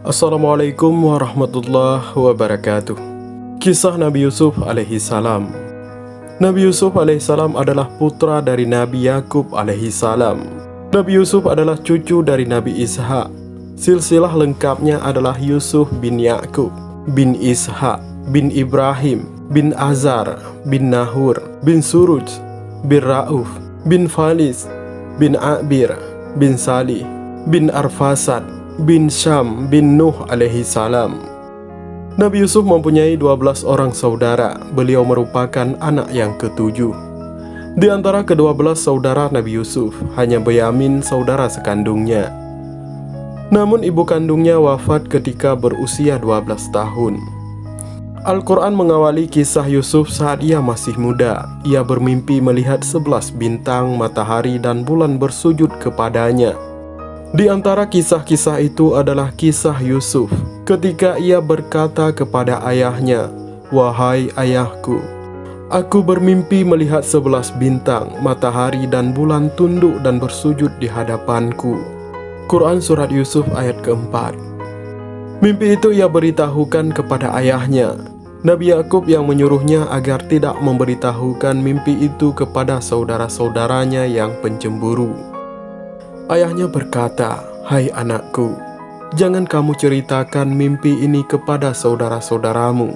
Assalamualaikum warahmatullahi wabarakatuh. Kisah Nabi Yusuf alaihi salam. Nabi Yusuf alaihi salam adalah putra dari Nabi Yakub alaihi salam. Nabi Yusuf adalah cucu dari Nabi Ishak. Silsilah lengkapnya adalah Yusuf bin Yakub, bin Ishak, bin Ibrahim, bin Azar, bin Nahur, bin Suruj, bin Rauf, bin Falis, bin Abir, bin Salih, bin Arfasad, bin Syam, bin Nuh alaihi salam. Nabi Yusuf mempunyai 12 orang saudara. Beliau merupakan anak yang ketujuh. Di antara ke-12 saudara Nabi Yusuf, hanya Benyamin saudara sekandungnya. Namun ibu kandungnya wafat ketika berusia 12 tahun. Al-Quran mengawali kisah Yusuf saat ia masih muda. Ia bermimpi melihat 11 bintang, matahari, dan bulan bersujud kepadanya. Di antara kisah-kisah itu adalah kisah Yusuf ketika ia berkata kepada ayahnya, "Wahai ayahku, aku bermimpi melihat 11 bintang, matahari, dan bulan tunduk dan bersujud di hadapanku." Quran Surat Yusuf ayat keempat. Mimpi itu ia beritahukan kepada ayahnya. Nabi Yakub yang menyuruhnya agar tidak memberitahukan mimpi itu kepada saudara-saudaranya yang pencemburu. Ayahnya berkata, "Hai anakku, jangan kamu ceritakan mimpi ini kepada saudara-saudaramu,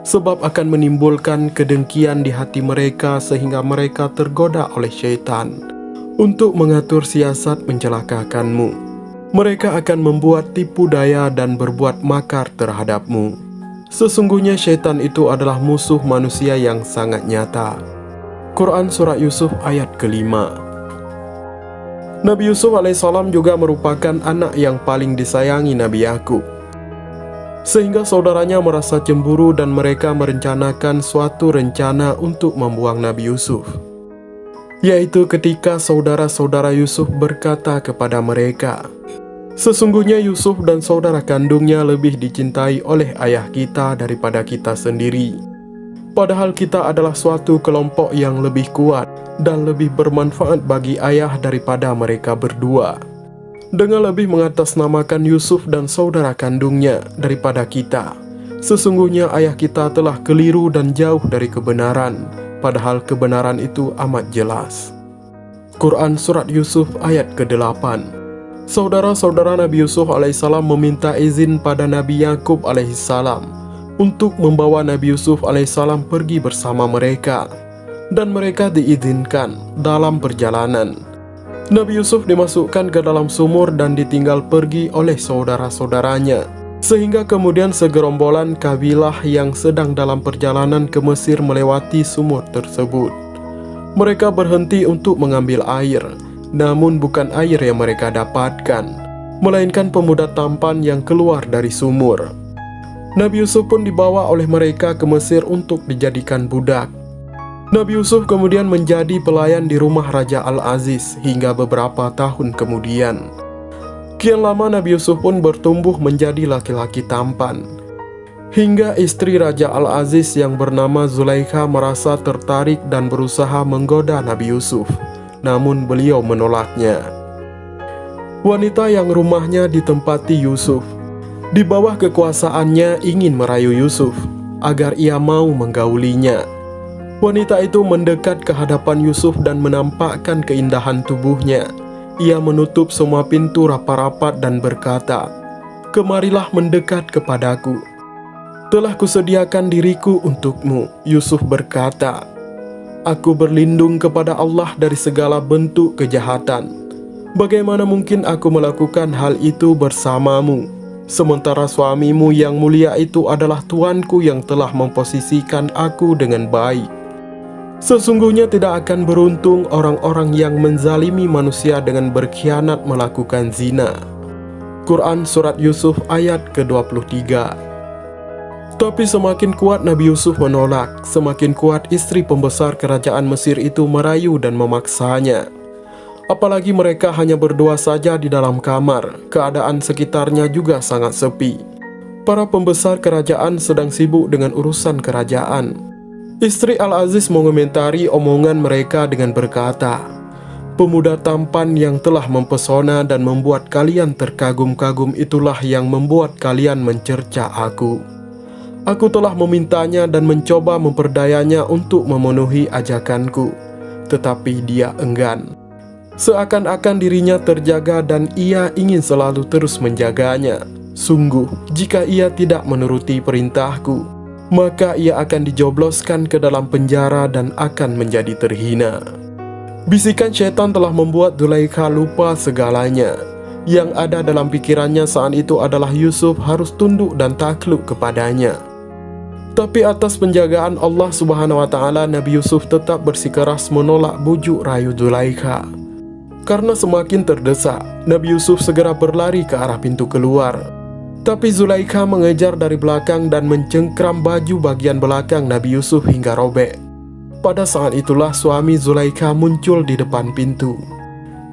sebab akan menimbulkan kedengkian di hati mereka sehingga mereka tergoda oleh syaitan untuk mengatur siasat mencelakakanmu. Mereka akan membuat tipu daya dan berbuat makar terhadapmu. Sesungguhnya syaitan itu adalah musuh manusia yang sangat nyata." Quran Surat Yusuf ayat kelima. Nabi Yusuf alaihissalam juga merupakan anak yang paling disayangi Nabi Yakub, sehingga saudaranya merasa cemburu dan mereka merencanakan suatu rencana untuk membuang Nabi Yusuf, yaitu ketika saudara-saudara Yusuf berkata kepada mereka, "Sesungguhnya Yusuf dan saudara kandungnya lebih dicintai oleh ayah kita daripada kita sendiri. Padahal kita adalah suatu kelompok yang lebih kuat dan lebih bermanfaat bagi ayah daripada mereka berdua. Dengan lebih mengatasnamakan Yusuf dan saudara kandungnya daripada kita. Sesungguhnya ayah kita telah keliru dan jauh dari kebenaran, padahal kebenaran itu amat jelas." Quran Surat Yusuf ayat ke-8. Saudara-saudara Nabi Yusuf alaihissalam meminta izin pada Nabi Yakub alaihissalam untuk membawa Nabi Yusuf alaihissalam pergi bersama mereka, dan mereka diizinkan dalam perjalanan. Nabi Yusuf dimasukkan ke dalam sumur dan ditinggal pergi oleh saudara-saudaranya, sehingga kemudian segerombolan kabilah yang sedang dalam perjalanan ke Mesir melewati sumur tersebut. Mereka berhenti untuk mengambil air, namun bukan air yang mereka dapatkan, melainkan pemuda tampan yang keluar dari sumur. Nabi Yusuf pun dibawa oleh mereka ke Mesir untuk dijadikan budak. Nabi Yusuf kemudian menjadi pelayan di rumah Raja Al-Aziz hingga beberapa tahun kemudian. Kian lama Nabi Yusuf pun bertumbuh menjadi laki-laki tampan, hingga istri Raja Al-Aziz yang bernama Zulaikha merasa tertarik dan berusaha menggoda Nabi Yusuf, namun beliau menolaknya. Wanita yang rumahnya ditempati Yusuf di bawah kekuasaannya ingin merayu Yusuf agar ia mau menggaulinya. Wanita itu mendekat ke hadapan Yusuf dan menampakkan keindahan tubuhnya. Ia menutup semua pintu rapat-rapat dan berkata, "Kemarilah mendekat kepadaku. Telah kusediakan diriku untukmu." Yusuf berkata, "Aku berlindung kepada Allah dari segala bentuk kejahatan. Bagaimana mungkin aku melakukan hal itu bersamamu? Sementara suamimu yang mulia itu adalah tuanku yang telah memposisikan aku dengan baik. Sesungguhnya tidak akan beruntung orang-orang yang menzalimi manusia dengan berkhianat melakukan zina." Quran Surat Yusuf ayat ke-23. Tapi semakin kuat Nabi Yusuf menolak, semakin kuat istri pembesar kerajaan Mesir itu merayu dan memaksanya. Apalagi mereka hanya berdua saja di dalam kamar, keadaan sekitarnya juga sangat sepi. Para pembesar kerajaan sedang sibuk dengan urusan kerajaan. Istri Al-Aziz mengomentari omongan mereka dengan berkata, Pemuda tampan yang telah mempesona dan membuat kalian terkagum-kagum itulah yang membuat kalian mencerca aku. Aku telah memintanya dan mencoba memperdayanya untuk memenuhi ajakanku, tetapi dia enggan. Seakan-akan dirinya terjaga dan ia ingin selalu terus menjaganya. Sungguh, jika ia tidak menuruti perintahku, maka ia akan dijobloskan ke dalam penjara dan akan menjadi terhina. Bisikan syaitan telah membuat Zulaikha lupa segalanya. Yang ada dalam pikirannya saat itu adalah Yusuf harus tunduk dan takluk kepadanya. Tapi atas penjagaan Allah Subhanahu wa Ta'ala, Nabi Yusuf tetap bersikeras menolak bujuk rayu Zulaikha. Karena semakin terdesak, Nabi Yusuf segera berlari ke arah pintu keluar. Tapi Zulaikha mengejar dari belakang dan mencengkram baju bagian belakang Nabi Yusuf hingga robek. Pada saat itulah suami Zulaikha muncul di depan pintu.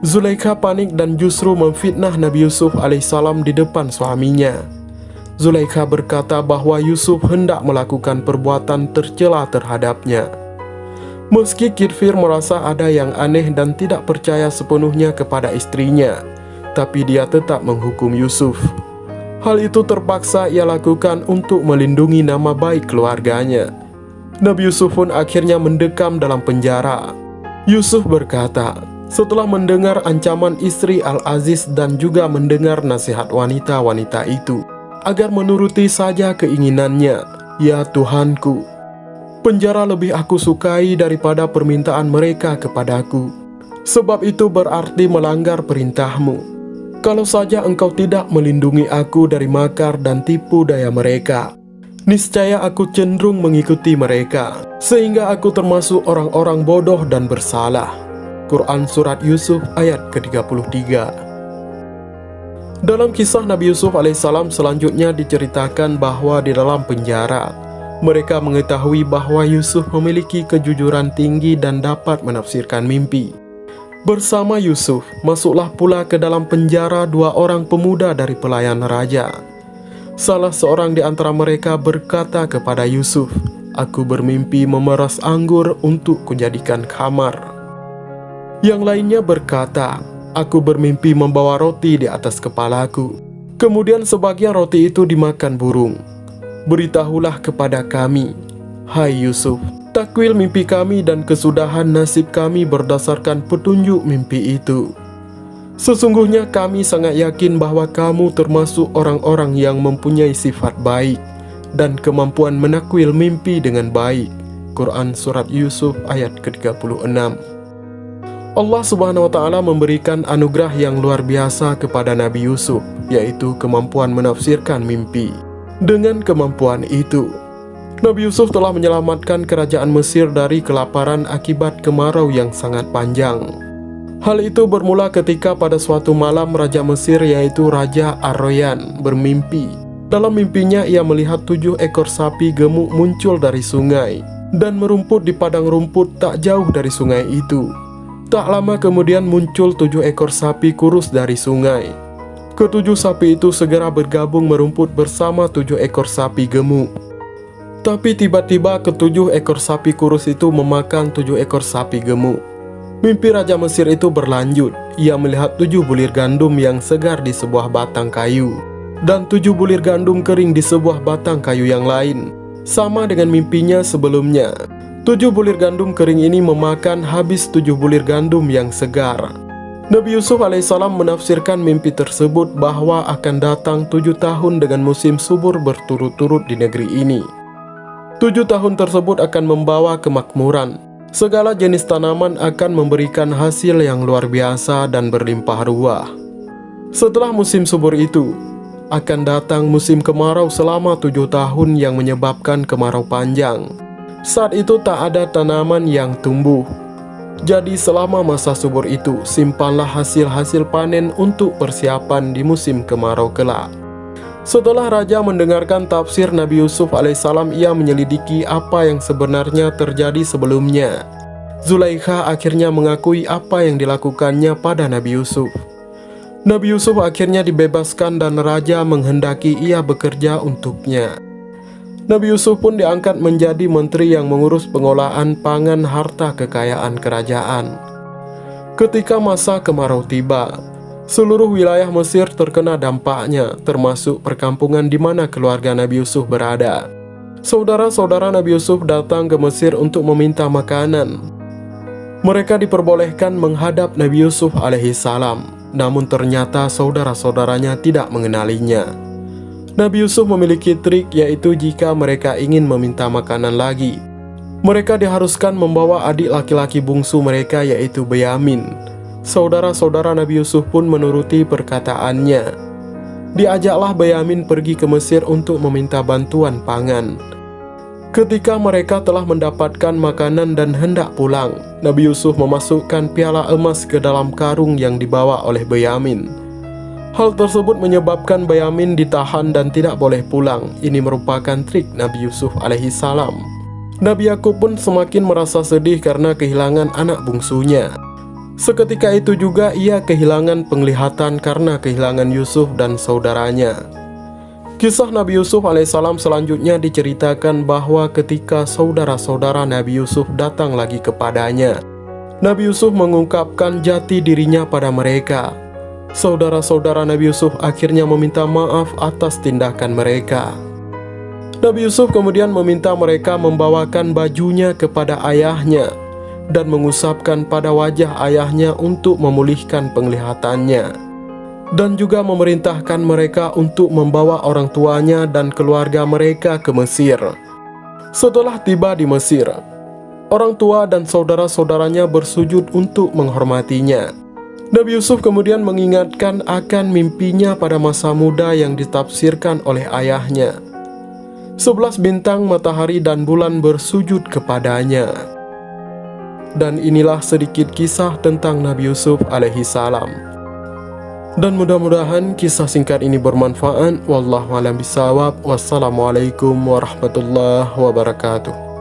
Zulaikha panik dan justru memfitnah Nabi Yusuf alaihissalam di depan suaminya. Zulaikha berkata bahwa Yusuf hendak melakukan perbuatan tercela terhadapnya. Meski Kidfir merasa ada yang aneh dan tidak percaya sepenuhnya kepada istrinya, tapi dia tetap menghukum Yusuf. Hal itu terpaksa ia lakukan untuk melindungi nama baik keluarganya. Nabi Yusuf pun akhirnya mendekam dalam penjara. Yusuf berkata, setelah mendengar ancaman istri Al-Aziz dan juga mendengar nasihat wanita-wanita itu, agar menuruti saja keinginannya, ya Tuhanku, penjara lebih aku sukai daripada permintaan mereka kepadaku. Sebab itu berarti melanggar perintahmu. Kalau saja engkau tidak melindungi aku dari makar dan tipu daya mereka, niscaya aku cenderung mengikuti mereka, sehingga aku termasuk orang-orang bodoh dan bersalah. Quran Surat Yusuf ayat ke-33. Dalam kisah Nabi Yusuf alaihissalam selanjutnya diceritakan bahwa di dalam penjara, mereka mengetahui bahwa Yusuf memiliki kejujuran tinggi dan dapat menafsirkan mimpi. Bersama Yusuf, masuklah pula ke dalam penjara 2 orang pemuda dari pelayan raja. Salah seorang di antara mereka berkata kepada Yusuf, "Aku bermimpi memeras anggur untuk kujadikan khamar." Yang lainnya berkata, "Aku bermimpi membawa roti di atas kepalaku. Kemudian sebagian roti itu dimakan burung. Beritahulah kepada kami, hai Yusuf, takwil mimpi kami dan kesudahan nasib kami berdasarkan petunjuk mimpi itu. Sesungguhnya kami sangat yakin bahwa kamu termasuk orang-orang yang mempunyai sifat baik dan kemampuan menakwil mimpi dengan baik." Quran Surat Yusuf ayat ke-36. Allah Subhanahu wa Ta'ala memberikan anugerah yang luar biasa kepada Nabi Yusuf, yaitu kemampuan menafsirkan mimpi. Dengan kemampuan itu, Nabi Yusuf telah menyelamatkan kerajaan Mesir dari kelaparan akibat kemarau yang sangat panjang. Hal itu bermula ketika pada suatu malam Raja Mesir, yaitu Raja Ar-Royan, bermimpi. Dalam mimpinya ia melihat 7 ekor sapi gemuk muncul dari sungai dan merumput di padang rumput tak jauh dari sungai itu. Tak lama kemudian muncul 7 ekor sapi kurus dari sungai. Ke-7 sapi itu segera bergabung merumput bersama 7 ekor sapi gemuk. Tapi tiba-tiba ke-7 ekor sapi kurus itu memakan 7 ekor sapi gemuk. Mimpi Raja Mesir itu berlanjut. Ia melihat 7 bulir gandum yang segar di sebuah batang kayu, dan 7 bulir gandum kering di sebuah batang kayu yang lain. Sama dengan mimpinya sebelumnya, 7 bulir gandum kering ini memakan habis 7 bulir gandum yang segar. Nabi Yusuf alaihissalam menafsirkan mimpi tersebut bahwa akan datang 7 tahun dengan musim subur berturut-turut di negeri ini. 7 tahun tersebut akan membawa kemakmuran. Segala jenis tanaman akan memberikan hasil yang luar biasa dan berlimpah ruah. Setelah musim subur itu, akan datang musim kemarau selama 7 tahun yang menyebabkan kemarau panjang. Saat itu tak ada tanaman yang tumbuh. Jadi selama masa subur itu, simpanlah hasil-hasil panen untuk persiapan di musim kemarau kelak. Setelah raja mendengarkan tafsir Nabi Yusuf alaihissalam, ia menyelidiki apa yang sebenarnya terjadi sebelumnya. Zulaikha akhirnya mengakui apa yang dilakukannya pada Nabi Yusuf. Nabi Yusuf akhirnya dibebaskan dan raja menghendaki ia bekerja untuknya. Nabi Yusuf pun diangkat menjadi menteri yang mengurus pengolahan pangan harta kekayaan kerajaan. Ketika masa kemarau tiba, seluruh wilayah Mesir terkena dampaknya, termasuk perkampungan di mana keluarga Nabi Yusuf berada. Saudara-saudara Nabi Yusuf datang ke Mesir untuk meminta makanan. Mereka diperbolehkan menghadap Nabi Yusuf alaihissalam, namun ternyata saudara-saudaranya tidak mengenalinya. Nabi Yusuf memiliki trik, yaitu jika mereka ingin meminta makanan lagi, mereka diharuskan membawa adik laki-laki bungsu mereka, yaitu Benyamin. Saudara-saudara Nabi Yusuf pun menuruti perkataannya. Diajaklah Benyamin pergi ke Mesir untuk meminta bantuan pangan. Ketika mereka telah mendapatkan makanan dan hendak pulang, Nabi Yusuf memasukkan piala emas ke dalam karung yang dibawa oleh Benyamin. Hal tersebut menyebabkan Benyamin ditahan dan tidak boleh pulang. Ini merupakan trik Nabi Yusuf alaihissalam. Nabi Yakub pun semakin merasa sedih karena kehilangan anak bungsunya. Seketika itu juga ia kehilangan penglihatan karena kehilangan Yusuf dan saudaranya. Kisah Nabi Yusuf alaihissalam selanjutnya diceritakan bahwa ketika saudara-saudara Nabi Yusuf datang lagi kepadanya, Nabi Yusuf mengungkapkan jati dirinya pada mereka. Saudara-saudara Nabi Yusuf akhirnya meminta maaf atas tindakan mereka. Nabi Yusuf kemudian meminta mereka membawakan bajunya kepada ayahnya dan mengusapkan pada wajah ayahnya untuk memulihkan penglihatannya, dan juga memerintahkan mereka untuk membawa orang tuanya dan keluarga mereka ke Mesir. Setelah tiba di Mesir, orang tua dan saudara-saudaranya bersujud untuk menghormatinya. Nabi Yusuf kemudian mengingatkan akan mimpinya pada masa muda yang ditafsirkan oleh ayahnya. 11 bintang, matahari, dan bulan bersujud kepadanya. Dan inilah sedikit kisah tentang Nabi Yusuf alaihissalam. Dan mudah-mudahan kisah singkat ini bermanfaat. Wallahu a'lam bishawab. Wassalamualaikum warahmatullahi wabarakatuh.